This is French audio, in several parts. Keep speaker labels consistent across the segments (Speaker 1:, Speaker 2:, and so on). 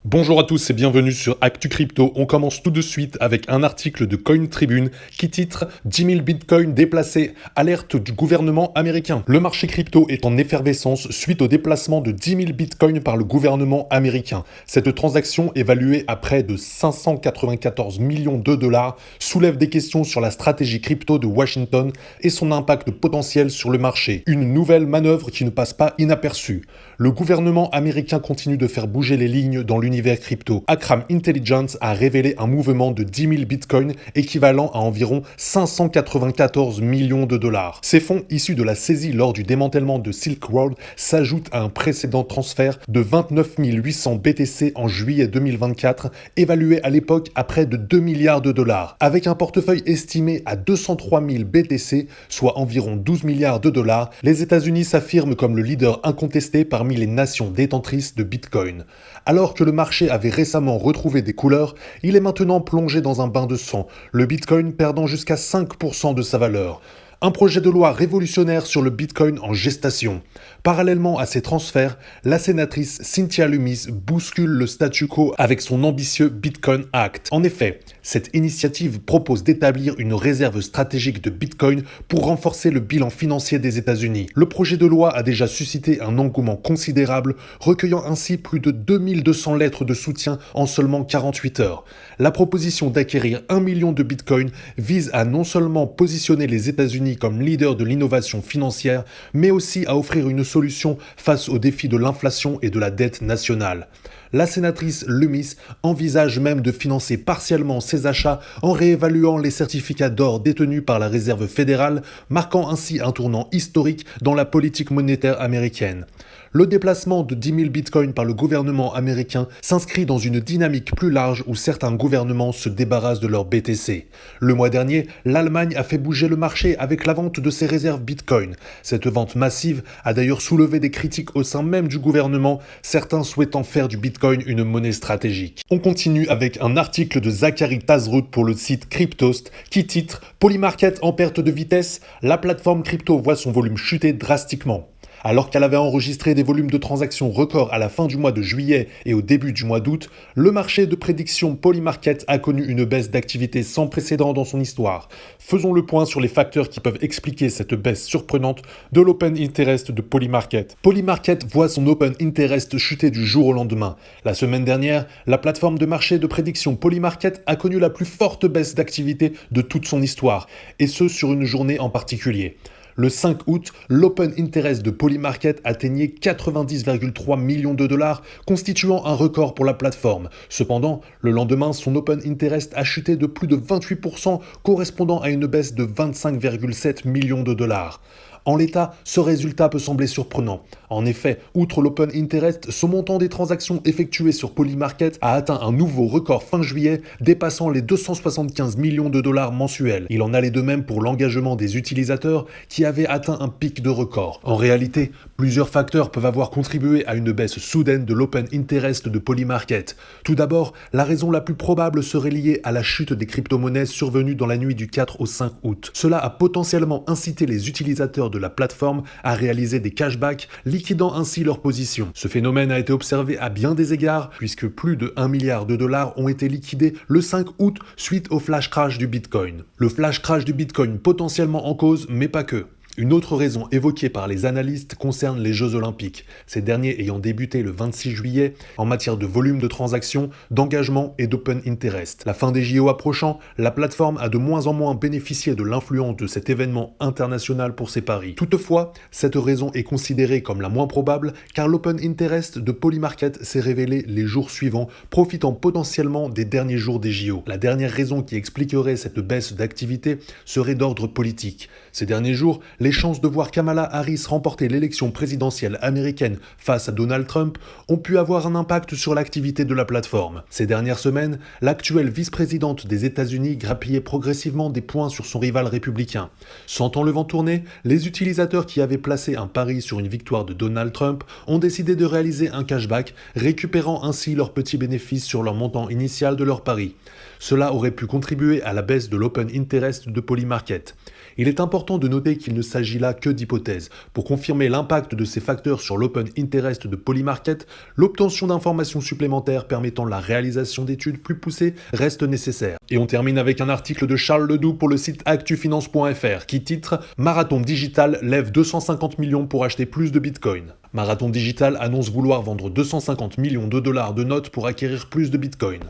Speaker 1: Bonjour à tous et bienvenue sur Actu Crypto. On commence tout de suite avec un article de Coin Tribune qui titre 10 000 bitcoins déplacés, alerte du gouvernement américain. Le marché crypto est en effervescence suite au déplacement de 10 000 bitcoins par le gouvernement américain. Cette transaction, évaluée à près de 594 millions de dollars, soulève des questions sur la stratégie crypto de Washington et son impact potentiel sur le marché. Une nouvelle manœuvre qui ne passe pas inaperçue. Le gouvernement américain continue de faire bouger les lignes dans l'univers crypto. Akram Intelligence a révélé un mouvement de 10 000 bitcoins équivalent à environ 594 millions de dollars. Ces fonds issus de la saisie lors du démantèlement de Silk Road s'ajoutent à un précédent transfert de 29 800 BTC en juillet 2024, évalué à l'époque à près de 2 milliards de dollars. Avec un portefeuille estimé à 203 000 BTC, soit environ 12 milliards de dollars, les États-Unis s'affirment comme le leader incontesté parmi les nations détentrices de Bitcoin. Alors que le marché avait récemment retrouvé des couleurs, il est maintenant plongé dans un bain de sang, le Bitcoin perdant jusqu'à 5% de sa valeur. Un projet de loi révolutionnaire sur le Bitcoin en gestation. Parallèlement à ces transferts, la sénatrice Cynthia Lummis bouscule le statu quo avec son ambitieux Bitcoin Act. En effet, cette initiative propose d'établir une réserve stratégique de Bitcoin pour renforcer le bilan financier des États-Unis. Le projet de loi a déjà suscité un engouement considérable, recueillant ainsi plus de 2200 lettres de soutien en seulement 48 heures. La proposition d'acquérir 1 million de Bitcoin vise à non seulement positionner les États-Unis comme leader de l'innovation financière, mais aussi à offrir une solution face aux défis de l'inflation et de la dette nationale. La sénatrice Lummis envisage même de financer partiellement ses achats en réévaluant les certificats d'or détenus par la Réserve fédérale, marquant ainsi un tournant historique dans la politique monétaire américaine. Le déplacement de 10 000 bitcoins par le gouvernement américain s'inscrit dans une dynamique plus large où certains gouvernements se débarrassent de leurs BTC. Le mois dernier, l'Allemagne a fait bouger le marché avec la vente de ses réserves bitcoin. Cette vente massive a d'ailleurs soulevé des critiques au sein même du gouvernement, certains souhaitant faire du bitcoin une monnaie stratégique. On continue avec un article de Zachary Tazroot pour le site Cryptost qui titre « Polymarket en perte de vitesse, la plateforme crypto voit son volume chuter drastiquement ». Alors qu'elle avait enregistré des volumes de transactions records à la fin du mois de juillet et au début du mois d'août, le marché de prédiction Polymarket a connu une baisse d'activité sans précédent dans son histoire. Faisons le point sur les facteurs qui peuvent expliquer cette baisse surprenante de l'Open Interest de Polymarket. Polymarket voit son Open Interest chuter du jour au lendemain. La semaine dernière, la plateforme de marché de prédiction Polymarket a connu la plus forte baisse d'activité de toute son histoire, et ce sur une journée en particulier. Le 5 août, l'Open Interest de Polymarket atteignait 90,3 millions de dollars, constituant un record pour la plateforme. Cependant, le lendemain, son Open Interest a chuté de plus de 28%, correspondant à une baisse de 25,7 millions de dollars. En l'état, ce résultat peut sembler surprenant. En effet, outre l'Open Interest, ce montant des transactions effectuées sur Polymarket a atteint un nouveau record fin juillet, dépassant les 275 millions de dollars mensuels. Il en allait de même pour l'engagement des utilisateurs qui avait atteint un pic de record. En réalité, plusieurs facteurs peuvent avoir contribué à une baisse soudaine de l'Open Interest de Polymarket. Tout d'abord, la raison la plus probable serait liée à la chute des crypto-monnaies survenue dans la nuit du 4 au 5 août. Cela a potentiellement incité les utilisateurs de la plateforme à réaliser des cashbacks, liquidant ainsi leur position. Ce phénomène a été observé à bien des égards, puisque plus de 1 milliard de dollars ont été liquidés le 5 août suite au flash crash du Bitcoin. Le flash crash du Bitcoin potentiellement en cause, mais pas que. Une autre raison évoquée par les analystes concerne les Jeux Olympiques, ces derniers ayant débuté le 26 juillet en matière de volume de transactions, d'engagement et d'open interest. La fin des JO approchant, la plateforme a de moins en moins bénéficié de l'influence de cet événement international pour ses paris. Toutefois, cette raison est considérée comme la moins probable car l'open interest de Polymarket s'est révélé les jours suivants, profitant potentiellement des derniers jours des JO. La dernière raison qui expliquerait cette baisse d'activité serait d'ordre politique. Ces derniers jours, les chances de voir Kamala Harris remporter l'élection présidentielle américaine face à Donald Trump ont pu avoir un impact sur l'activité de la plateforme. Ces dernières semaines, l'actuelle vice-présidente des États-Unis grappillait progressivement des points sur son rival républicain. Sentant le vent tourner, les utilisateurs qui avaient placé un pari sur une victoire de Donald Trump ont décidé de réaliser un cashback, récupérant ainsi leurs petits bénéfices sur leur montant initial de leur pari. Cela aurait pu contribuer à la baisse de l'open interest de Polymarket. Il est important de noter qu'il ne s'agit là que d'hypothèses. Pour confirmer l'impact de ces facteurs sur l'open interest de Polymarket, l'obtention d'informations supplémentaires permettant la réalisation d'études plus poussées reste nécessaire. Et on termine avec un article de Charles Ledoux pour le site actufinance.fr qui titre « Marathon Digital lève 250 millions pour acheter plus de Bitcoin ». Marathon Digital annonce vouloir vendre 250 millions de dollars de notes pour acquérir plus de Bitcoin.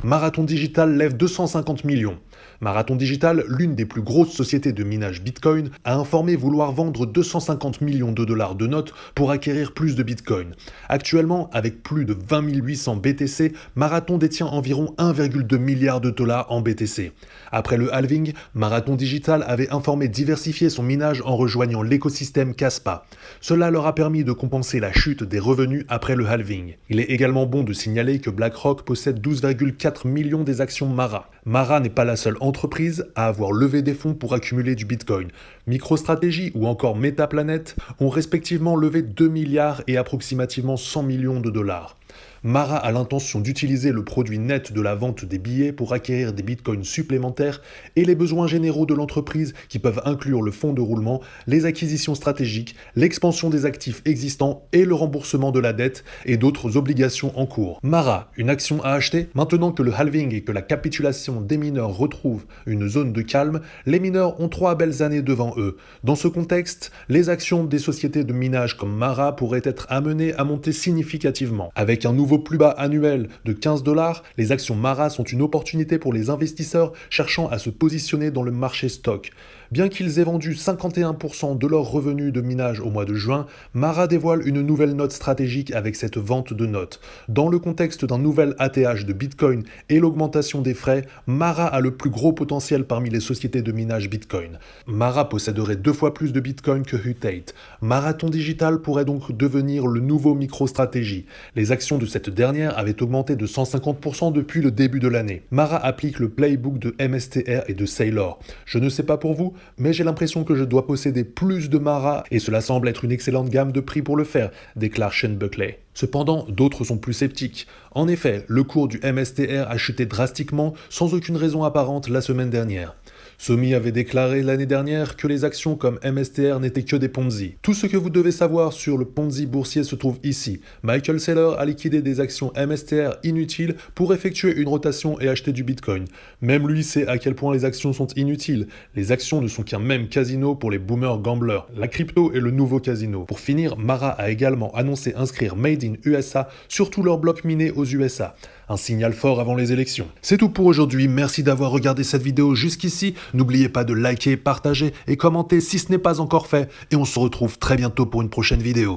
Speaker 1: Marathon Digital lève 250 millions. Marathon Digital, l'une des plus grosses sociétés de minage Bitcoin, a informé vouloir vendre 250 millions de dollars de notes pour acquérir plus de Bitcoin. Actuellement, avec plus de 20 800 BTC, Marathon détient environ 1,2 milliard de dollars en BTC. Après le halving, Marathon Digital avait informé diversifier son minage en rejoignant l'écosystème Kaspa. Cela leur a permis de compenser la chute des revenus après le halving. Il est également bon de signaler que BlackRock possède 12,4 millions des actions Mara. Mara n'est pas la seule entreprise à avoir levé des fonds pour accumuler du Bitcoin. MicroStrategy ou encore Metaplanet ont respectivement levé 2 milliards et approximativement 100 millions de dollars. Mara a l'intention d'utiliser le produit net de la vente des billets pour acquérir des bitcoins supplémentaires et les besoins généraux de l'entreprise qui peuvent inclure le fonds de roulement, les acquisitions stratégiques, l'expansion des actifs existants et le remboursement de la dette et d'autres obligations en cours. Mara, une action à acheter? Maintenant que le halving et que la capitulation des mineurs retrouvent une zone de calme, les mineurs ont 3 belles années devant eux. Dans ce contexte, les actions des sociétés de minage comme Mara pourraient être amenées à monter significativement. Avec un nouveau plus bas annuel de 15 $, les actions Mara sont une opportunité pour les investisseurs cherchant à se positionner dans le marché stock. Bien qu'ils aient vendu 51% de leurs revenus de minage au mois de juin, Mara dévoile une nouvelle note stratégique avec cette vente de notes. Dans le contexte d'un nouvel ATH de Bitcoin et l'augmentation des frais, Mara a le plus gros potentiel parmi les sociétés de minage Bitcoin. Mara posséderait 2 fois plus de Bitcoin que Hut 8. Marathon Digital pourrait donc devenir le nouveau MicroStrategy. Les actions de cette dernière avaient augmenté de 150% depuis le début de l'année. Mara applique le playbook de MSTR et de Saylor. Je ne sais pas pour vous, mais j'ai l'impression que je dois posséder plus de Mara et cela semble être une excellente gamme de prix pour le faire, déclare Shane Buckley. Cependant, d'autres sont plus sceptiques. En effet, le cours du MSTR a chuté drastiquement sans aucune raison apparente la semaine dernière. Somi avait déclaré l'année dernière que les actions comme MSTR n'étaient que des Ponzi. Tout ce que vous devez savoir sur le Ponzi boursier se trouve ici. Michael Saylor a liquidé des actions MSTR inutiles pour effectuer une rotation et acheter du Bitcoin. Même lui sait à quel point les actions sont inutiles. Les actions ne sont qu'un même casino pour les boomers gamblers. La crypto est le nouveau casino. Pour finir, Mara a également annoncé inscrire Made in USA sur tous leurs blocs minés aux USA. Un signal fort avant les élections. C'est tout pour aujourd'hui, merci d'avoir regardé cette vidéo jusqu'ici. N'oubliez pas de liker, partager et commenter si ce n'est pas encore fait. Et on se retrouve très bientôt pour une prochaine vidéo.